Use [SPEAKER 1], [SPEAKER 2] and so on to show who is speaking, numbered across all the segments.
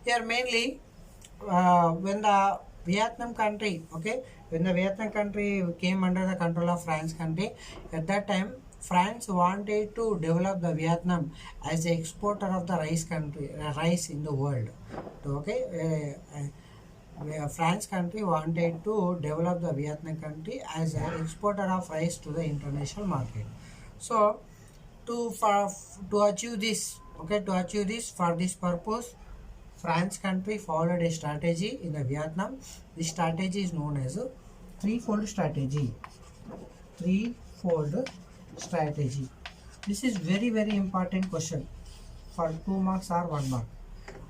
[SPEAKER 1] Here mainly when the Vietnam country, okay, when the Vietnam country came under the control of France country, at that time France wanted to develop the Vietnam as the exporter of the rice country, rice in the world. Okay, where France country wanted to develop the Vietnam country as an exporter of rice to the international market. So to achieve this, okay, to achieve this for this purpose, France country followed a strategy in the Vietnam. This strategy is known as a threefold strategy. Threefold strategy. This is very important question for 2 marks or 1 mark.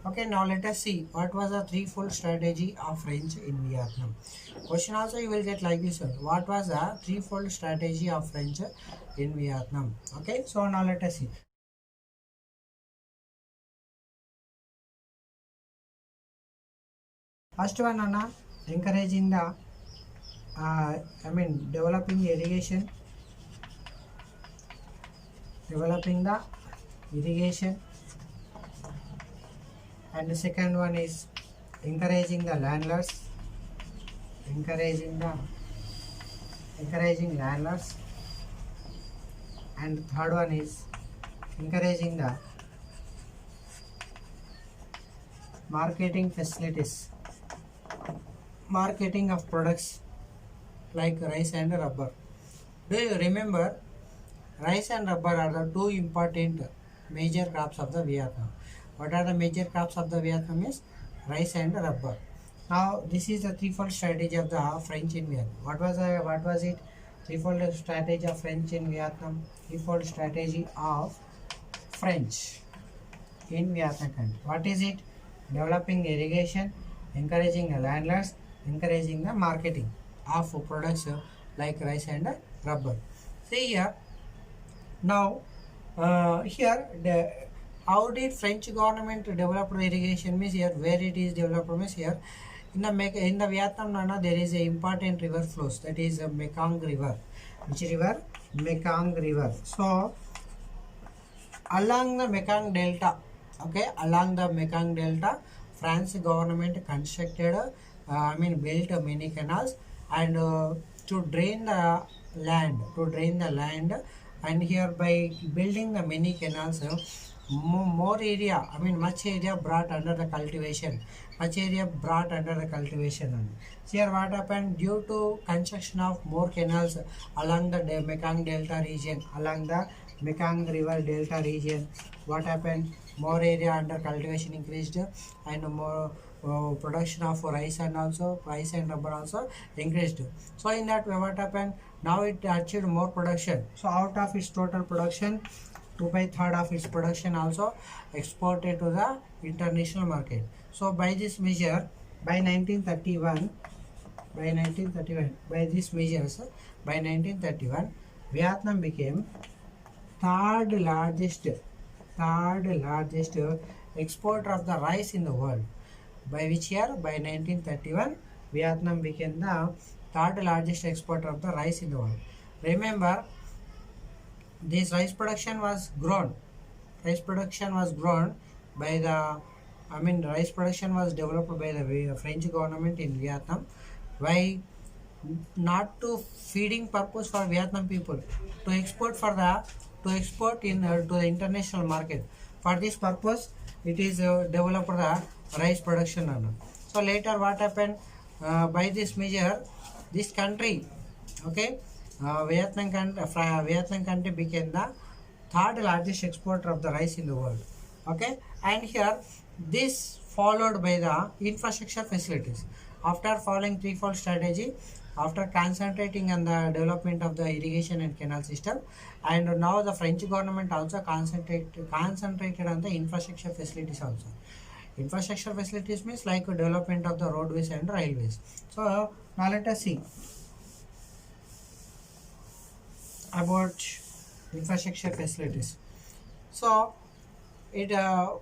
[SPEAKER 1] Okay, now let us see what was the threefold strategy of French in Vietnam. Question also you will get like this one. What was the threefold strategy of French in Vietnam? Okay, so now let us see. First one, Anna, encouraging the, developing the irrigation, and the second one is encouraging the landlords, encouraging the encouraging landlords, and the third one is encouraging the marketing facilities, marketing of products like rice and rubber. Do you remember rice and rubber are the two important major crops of the Vietnam? What are the major crops of the Vietnam is rice and rubber. Now this is the threefold strategy of the French in Vietnam. What was it? Threefold strategy of French in Vietnam. Threefold strategy of French in Vietnam country. What is it? Developing irrigation, encouraging the landlords, encouraging the marketing of products like rice and rubber. See here. Now here the how did French government develop irrigation means here where it is developed means here in the Vietnam Nana there is a important river flows that is a Mekong river. Which river? Mekong river. So along the Mekong Delta, okay, along the Mekong Delta, France government constructed, built many canals and to drain the land, and here by building the many canals, more area, much area brought under the cultivation, and so here what happened due to construction of more canals along the Mekong Delta region, along the Mekong River Delta region, what happened? More area under cultivation increased and more production of rice and rubber also increased. So in that way what happened? Now it achieved more production. So out of its total production, 2/3 of its production also exported to the international market. So by this measure, by 1931, by these measures, by 1931, Vietnam became third largest exporter of the rice in the world. By which year? By 1931, Vietnam became the third largest exporter of the rice in the world. Remember, this rice production was grown by the, rice production was developed by the French government in Vietnam. Why? Not to feeding purpose for Vietnam people, to export to the international market. For this purpose, it is developed the rice production. So later, what happened? By this measure, this country, okay, Vietnam country became the third largest exporter of the rice in the world. Okay, and here this followed by the infrastructure facilities. After following threefold strategy, after concentrating on the development of the irrigation and canal system, and now the French government also concentrated on the infrastructure facilities also. Infrastructure facilities means like development of the roadways and railways. So now let us see about infrastructure facilities. So it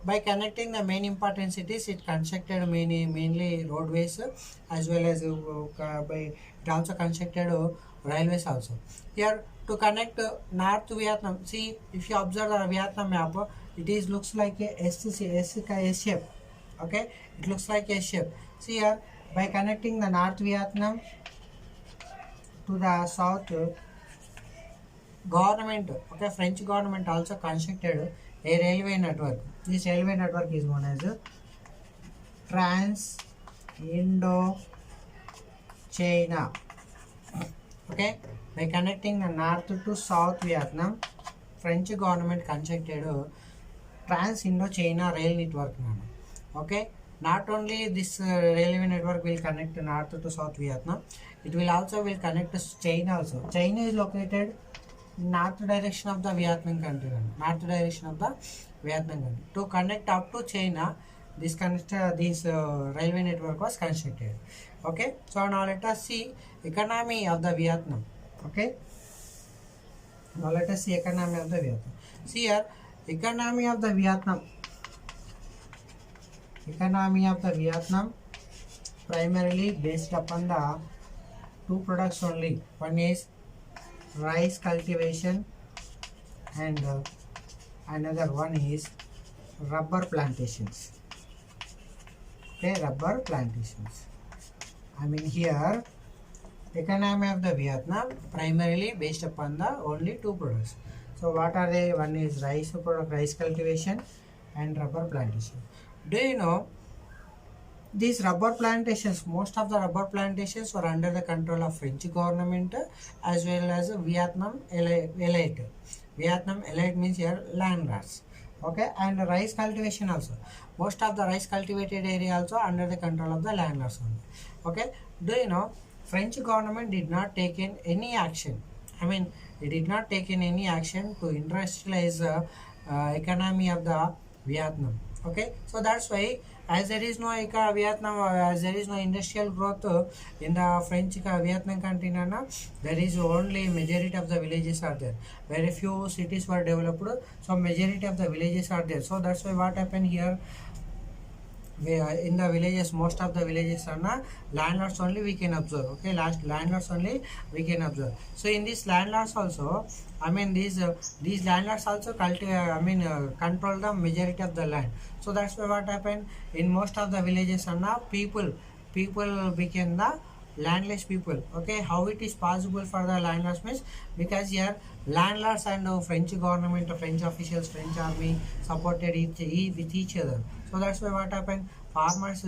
[SPEAKER 1] by connecting the main important cities, it constructed mainly roadways as well as by it also constructed railways also. Here to connect North Vietnam. See, if you observe the Vietnam map, it is looks like a S shape. Okay, it looks like a ship. See here, by connecting the North Vietnam to the south, government, okay, French government also constructed a railway network. This railway network is known as Trans Indo China. Okay, by connecting the north to south Vietnam, French government constructed Trans Indo China rail network. Okay, not only this railway network will connect north to south Vietnam, it will also will connect to China also. China is located north direction of the Vietnam country. North direction of the Vietnam country. To connect up to China, this railway network was constructed. Okay, so now let us see economy of the Vietnam. Okay, now let us see economy of the Vietnam. See here, economy of the Vietnam. Economy of the Vietnam primarily based upon the two products only. One is rice cultivation and another one is rubber plantations. Okay, rubber plantations. I mean here economy of the Vietnam primarily based upon the only two products. So what are they? One is rice product, rice cultivation and rubber plantation. Do you know these rubber plantations, most of the rubber plantations were under the control of French government as well as Vietnam elite. Vietnam elite means here landlords. Okay, and rice cultivation also. Most of the rice cultivated area also under the control of the landlords only. Okay, do you know French government did not take in any action. I mean, it did not take in any action to industrialize the economy of the Vietnam. Okay, so that's why as there is no Vietnam, as there is no industrial growth in the French Vietnam country, there is only majority of the villages are there. Very few cities were developed, so majority of the villages are there. So that's why what happened here, in the villages, most of the villages are not landlords only we can observe. Okay, landlords only we can observe. So in these landlords also, I mean these landlords also control the majority of the land. So that's why what happened in most of the villages are now people became the landless people. Okay, how it is possible for the landlords means because here landlords and French government, French officials, French army supported with each other. So that's why what happened, farmers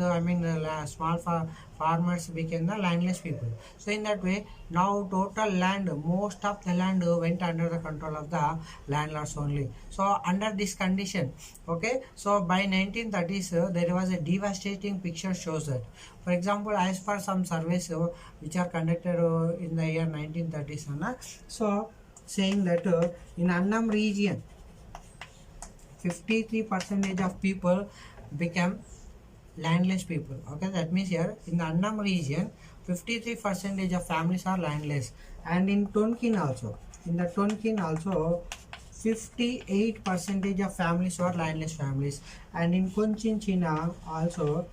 [SPEAKER 1] farmers became the landless people. So in that way now total land, most of the land went under the control of the landlords only. So under this condition, okay, so by 1930s there was a devastating picture shows that, for example, as per some surveys which are conducted in the year 1930s, so saying that in Annam region 53% of people become landless people. Okay, that means here in the Annam region 53% of families are landless, and in Tonkin also, 58% of families are landless families, and in Cochinchina also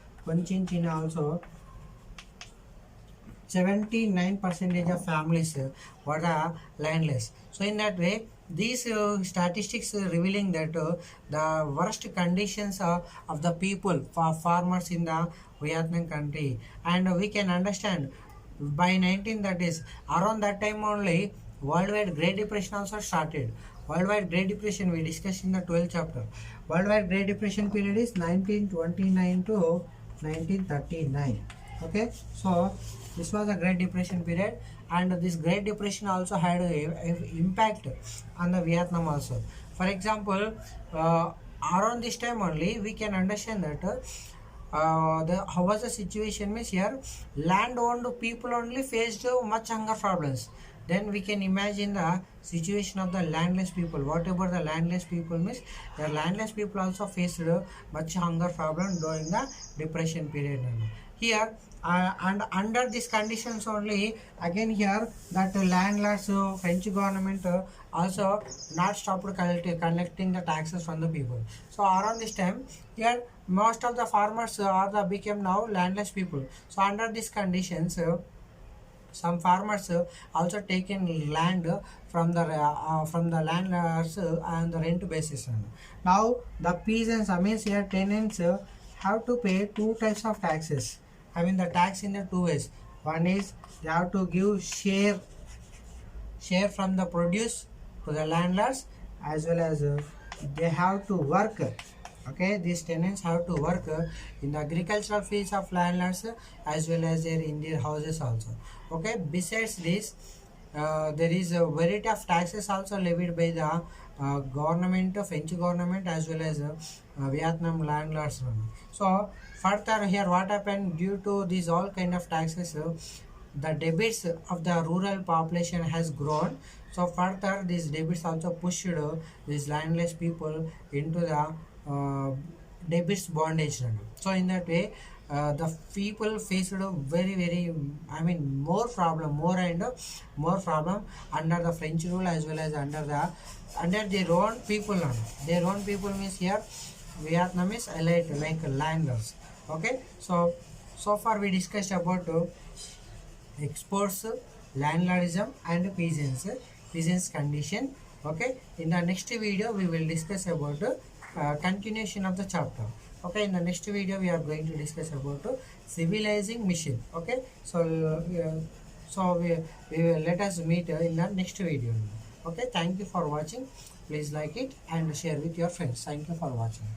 [SPEAKER 1] 79% of families were landless. So in that way these statistics revealing that the worst conditions of the people for farmers in the Vietnam country, and we can understand by 1930s, around that time only worldwide Great Depression also started. Worldwide Great Depression we discussed in the 12th chapter. Worldwide Great Depression period is 1929 to 1939. Okay, so this was a Great Depression period, and this Great Depression also had a impact on the Vietnam also. For example, around this time only we can understand that how was the situation means here land owned people only faced much hunger problems. Then we can imagine the situation of the landless people. Whatever the landless people means, the landless people also faced much hunger problem during the depression period. Here and under these conditions only, again here that landlords, French government also not stopped collecting the taxes from the people. So around this time here most of the farmers became now landless people. So under these conditions some farmers also taken land from the landlords on the rent basis. Now the peasants, I mean here tenants have to pay two types of taxes. I mean the tax in the two ways. One is they have to give share from the produce to the landlords, as well as they have to work. Okay, these tenants have to work in the agricultural fields of landlords, as well as in their houses also. Okay, besides this, there is a variety of taxes also levied by the government, French government, as well as Vietnam landlords. So further here what happened, due to these all kind of taxes, the debits of the rural population has grown. So further these debits also pushed these landless people into the debits bondage. So in that way, the people faced a very, I mean more problem under the French rule, as well as under their own people. Their own people means here Vietnamese elite like landlords. Okay, so far we discussed about exports, landlordism, and peasants condition. Okay, in the next video we will discuss about continuation of the chapter. Okay, in the next video we are going to discuss about civilizing mission. Okay, we will let us meet in the next video. Okay, thank you for watching. Please like it and share with your friends. Thank you for watching.